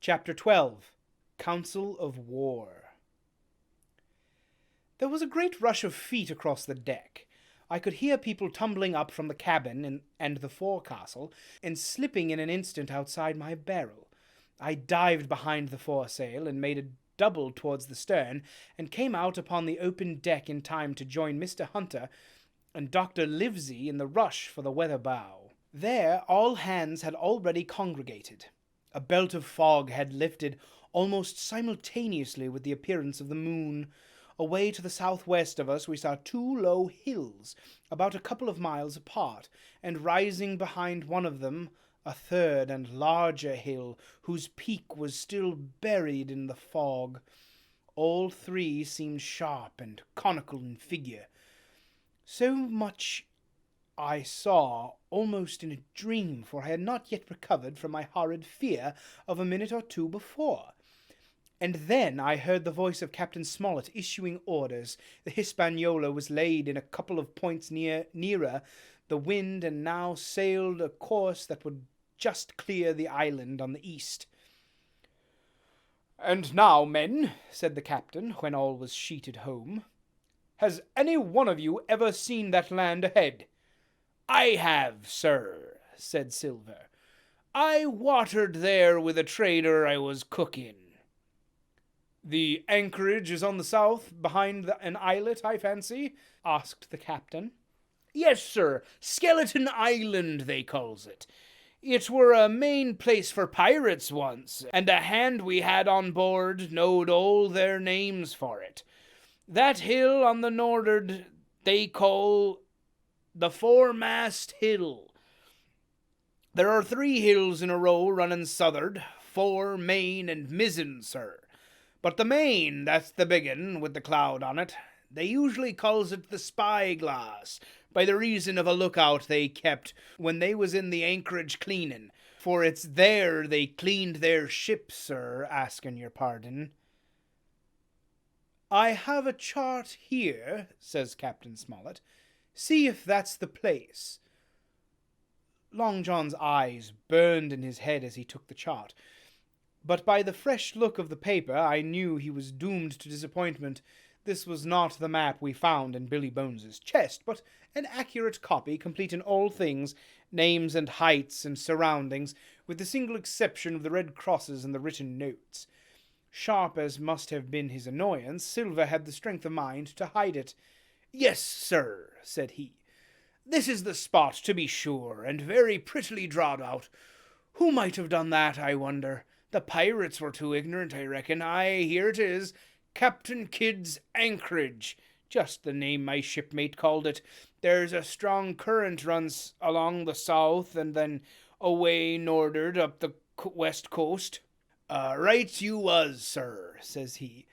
Chapter 12. Council of War. There was a great rush of feet across the deck. I could hear people tumbling up from the cabin and the forecastle, and slipping in an instant outside my barrel. I dived behind the foresail, and made a double towards the stern, and came out upon the open deck in time to join Mr. Hunter and Dr. Livesey in the rush for the weather bow. There all hands had already congregated. A belt of fog had lifted almost simultaneously with the appearance of the moon. Away to the southwest of us we saw two low hills, about a couple of miles apart, and rising behind one of them a third and larger hill, whose peak was still buried in the fog. All three seemed sharp and conical in figure. So much I saw almost in a dream, for I had not yet recovered from my horrid fear of a minute or two before. And then I heard the voice of Captain Smollet issuing orders. The Hispaniola was laid in a couple of points nearer the wind, and now sailed a course that would just clear the island on the east. "And now, men," said the captain, when all was sheeted home, "has any one of you ever seen that land ahead?" "I have, sir," said Silver. "I watered there with a trader I was cooking." "The anchorage is on the south, behind an islet, I fancy?" asked the captain. "Yes, sir. Skeleton Island, they calls it. It were a main place for pirates once, and a hand we had on board knowed all their names for it. That hill on the nor'ard they call the Foremast Hill. There are 3 hills in a row running south'ard, fore, main, and mizzen, sir. But the main, that's the big un, with the cloud on it. They usually calls it the Spyglass, by the reason of a lookout they kept when they was in the anchorage cleaning, for it's there they cleaned their ship, sir, asking your pardon." "I have a chart here," says Captain Smollet. "See if that's the place." Long John's eyes burned in his head as he took the chart, but by the fresh look of the paper I knew he was doomed to disappointment. This was not the map we found in Billy Bones's chest, but an accurate copy, complete in all things, names and heights and surroundings, with the single exception of the red crosses and the written notes. Sharp as must have been his annoyance, Silver had the strength of mind to hide it. "Yes, sir," said he. "This is the spot, to be sure, and very prettily drawed out. Who might have done that, I wonder? The pirates were too ignorant, I reckon. Aye, here it is. Captain Kidd's Anchorage, just the name my shipmate called it. There's a strong current runs along the south, and then away nor'ard up the west coast." "Right you was, sir," says he,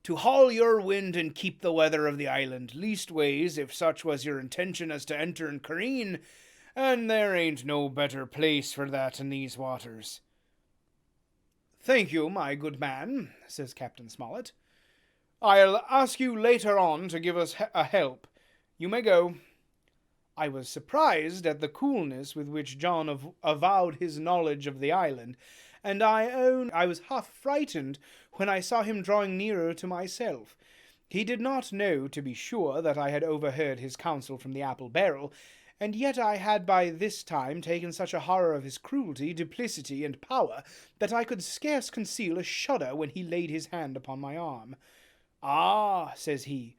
"to haul your wind and keep the weather of the island, leastways, if such was your intention as to enter and careen, and there ain't no better place for that in these waters." "Thank you, my good man," says Captain Smollet. "I'll ask you later on to give us a help. You may go." I was surprised at the coolness with which John avowed his knowledge of the island, and I own I was half frightened when I saw him drawing nearer to myself. He did not know, to be sure, that I had overheard his counsel from the apple barrel, and yet I had by this time taken such a horror of his cruelty, duplicity, and power, that I could scarce conceal a shudder when he laid his hand upon my arm. "Ah," says he,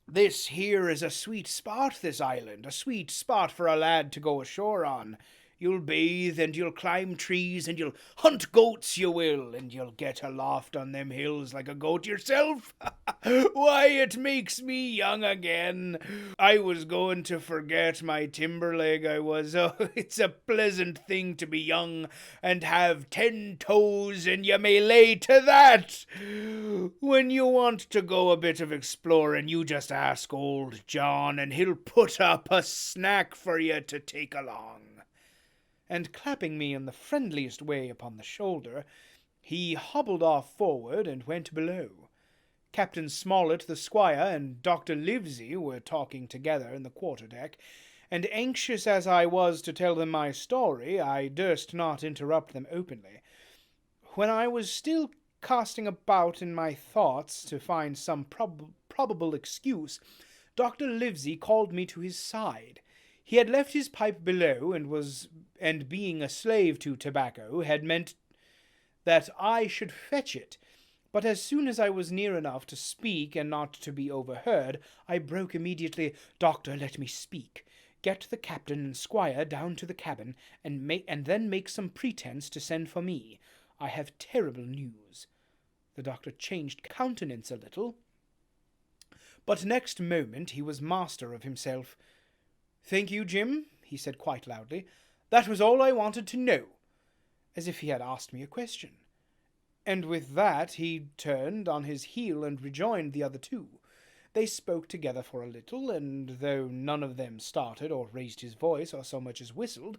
"this here is a sweet spot, this island, a sweet spot for a lad to go ashore on. You'll bathe, and you'll climb trees, and you'll hunt goats, you will, and you'll get aloft on them hills like a goat yourself. Why, it makes me young again. I was going to forget my timber leg, I was. Oh, it's a pleasant thing to be young and have 10 toes, and you may lay to that. When you want to go a bit of exploring, you just ask old John, and he'll put up a snack for you to take along." And clapping me in the friendliest way upon the shoulder, he hobbled off forward and went below. Captain Smollet, the squire, and Dr. Livesey were talking together in the quarter-deck, and anxious as I was to tell them my story, I durst not interrupt them openly. when I was still casting about in my thoughts to find some probable excuse, Dr. Livesey called me to his side. He had left his pipe below, and being a slave to tobacco, had meant that I should fetch it. But as soon as I was near enough to speak and not to be overheard, I broke immediately. "Doctor, let me speak. Get the captain and squire down to the cabin, and then make some pretence to send for me. I have terrible news." The doctor changed countenance a little, but next moment he was master of himself. "Thank you, Jim," he said quite loudly. "That was all I wanted to know," as if he had asked me a question. And with that he turned on his heel and rejoined the other two. They spoke together for a little, and though none of them started or raised his voice or so much as whistled,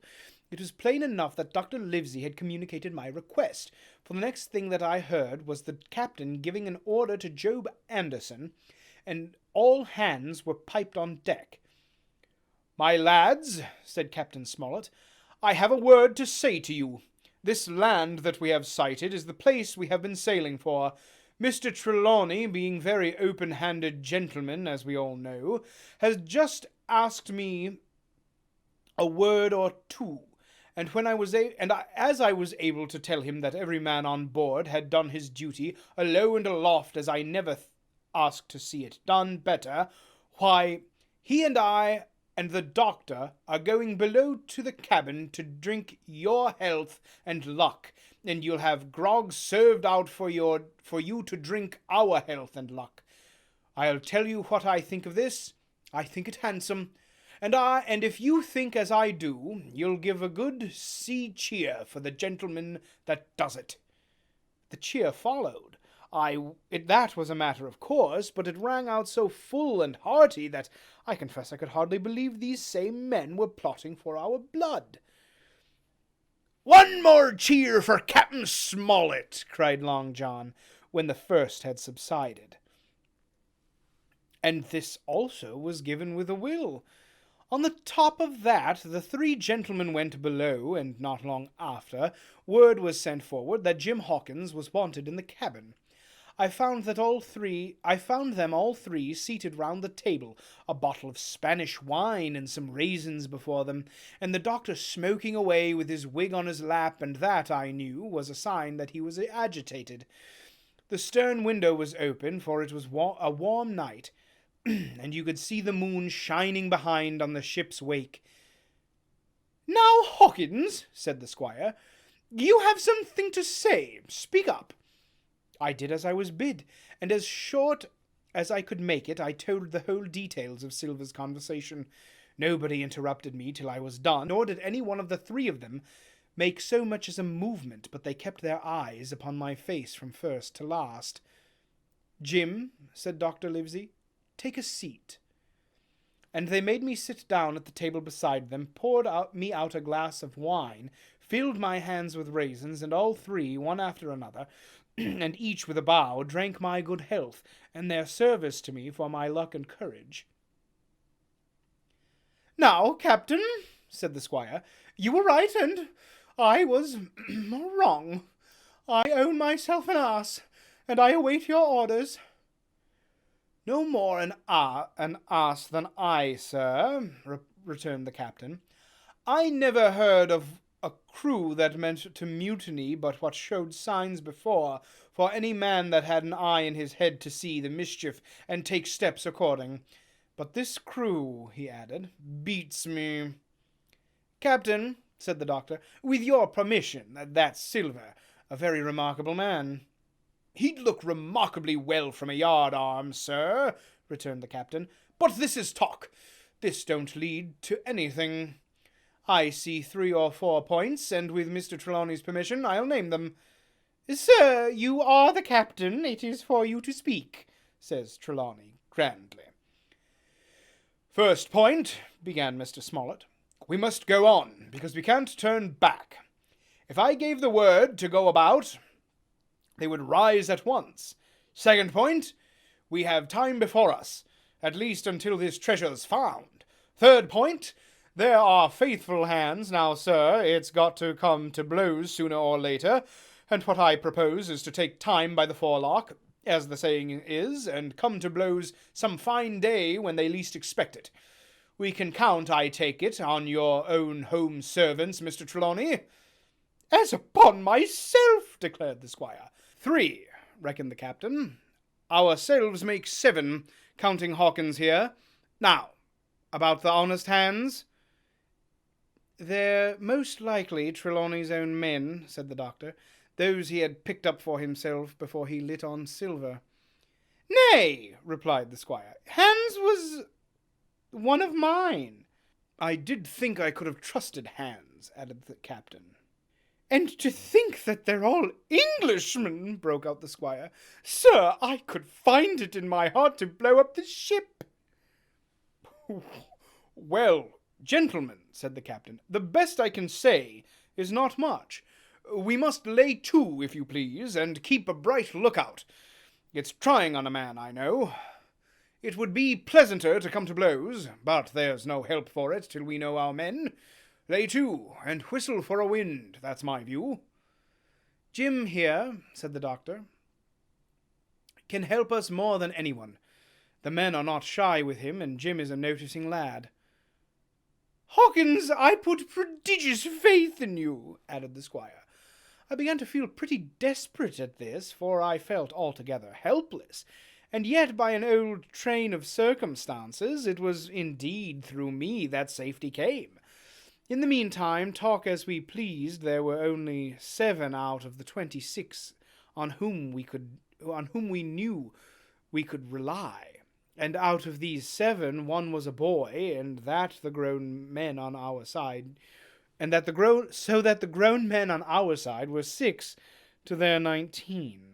it was plain enough that Dr. Livesey had communicated my request, for the next thing that I heard was the captain giving an order to Job Anderson, and all hands were piped on deck. "My lads," said Captain Smollet, "I have a word to say to you. This land that we have sighted is the place we have been sailing for. Mr. Trewlaney, being very open-handed gentleman, as we all know, has just asked me a word or two, and as I was able to tell him that every man on board had done his duty alow and aloft as I never asked to see it done better, why, he and I and the doctor are going below to the cabin to drink your health and luck, and you'll have grog served out for you to drink our health and luck. I'll tell you what I think of this. I think it handsome, and if you think as I do, you'll give a good sea cheer for the gentleman that does it." The cheer followed. That was a matter of course, but it rang out so full and hearty that I confess I could hardly believe these same men were plotting for our blood. "One more cheer for Captain Smollet!" cried Long John, when the first had subsided. And this also was given with a will. On the top of that, the three gentlemen went below, and not long after, word was sent forward that Jim Hawkins was wanted in the cabin. I found them all three seated round the table, a bottle of Spanish wine and some raisins before them, and the doctor smoking away with his wig on his lap, and that, I knew, was a sign that he was agitated. The stern window was open, for it was a warm night, and you could see the moon shining behind on the ship's wake. "Now, Hawkins," said the squire, "you have something to say. Speak up." I did as I was bid, and as short as I could make it, I told the whole details of Silver's conversation. Nobody interrupted me till I was done, nor did any one of the three of them make so much as a movement, but they kept their eyes upon my face from first to last. "Jim," said Dr. Livesey, "take a seat." And they made me sit down at the table beside them, poured me out a glass of wine, filled my hands with raisins, and all three, one after another, and each with a bow, drank my good health, and their service to me for my luck and courage. "Now, Captain," said the squire, "you were right, and I was wrong. I own myself an ass, and I await your orders." "No more an ass than I, sir," returned the captain. "I never heard of a crew that meant to mutiny but what showed signs before, for any man that had an eye in his head to see the mischief and take steps according. But this crew," he added, "beats me." "Captain," said the doctor, "with your permission, that's Silver, a very remarkable man." "He'd look remarkably well from a yard-arm, sir," returned the captain. "But this is talk. This don't lead to anything. I see 3 or 4 points, and with Mr. Trelawney's permission, I'll name them." "Sir, you are the captain. It is for you to speak," says Trelawney grandly. "First point," began Mr. Smollet, "we must go on, because we can't turn back. If I gave the word to go about, they would rise at once. Second point, we have time before us, at least until this treasure's found. Third point, there are faithful hands. Now, sir, it's got to come to blows sooner or later, And what I propose is to take time by the forelock, as the saying is, and come to blows some fine day when they least expect it. We can count, I take it, on your own home servants, Mr. Trewlaney." "As upon myself," declared the squire. "3, reckoned the captain. "Ourselves make 7, counting Hawkins here. Now, about the honest hands?" "They're most likely Trelawney's own men," said the doctor. "Those he had picked up for himself before he lit on Silver." "Nay," replied the squire, "Hans was one of mine." "I did think I could have trusted Hans," added the captain. "And to think that they're all Englishmen," broke out the squire. "Sir, I could find it in my heart to blow up the ship." "Well, gentlemen," said the captain, "the best I can say is not much. We must lay to, if you please, and keep a bright lookout. It's trying on a man, I know. It would be pleasanter to come to blows, but there's no help for it till we know our men. Lay to, and whistle for a wind, that's my view." "Jim here," said the doctor, "can help us more than anyone. The men are not shy with him, and Jim is a noticing lad." "Hawkins, I put prodigious faith in you," added the squire. I began to feel pretty desperate at this, for I felt altogether helpless, and yet by an old train of circumstances it was indeed through me that safety came. In the meantime, talk as we pleased, there were only 7 out of the 26 on whom we knew we could rely, and out of these 7 1 was a boy, and that the grown men on our side, so that the grown men on our side were 6 to their 19.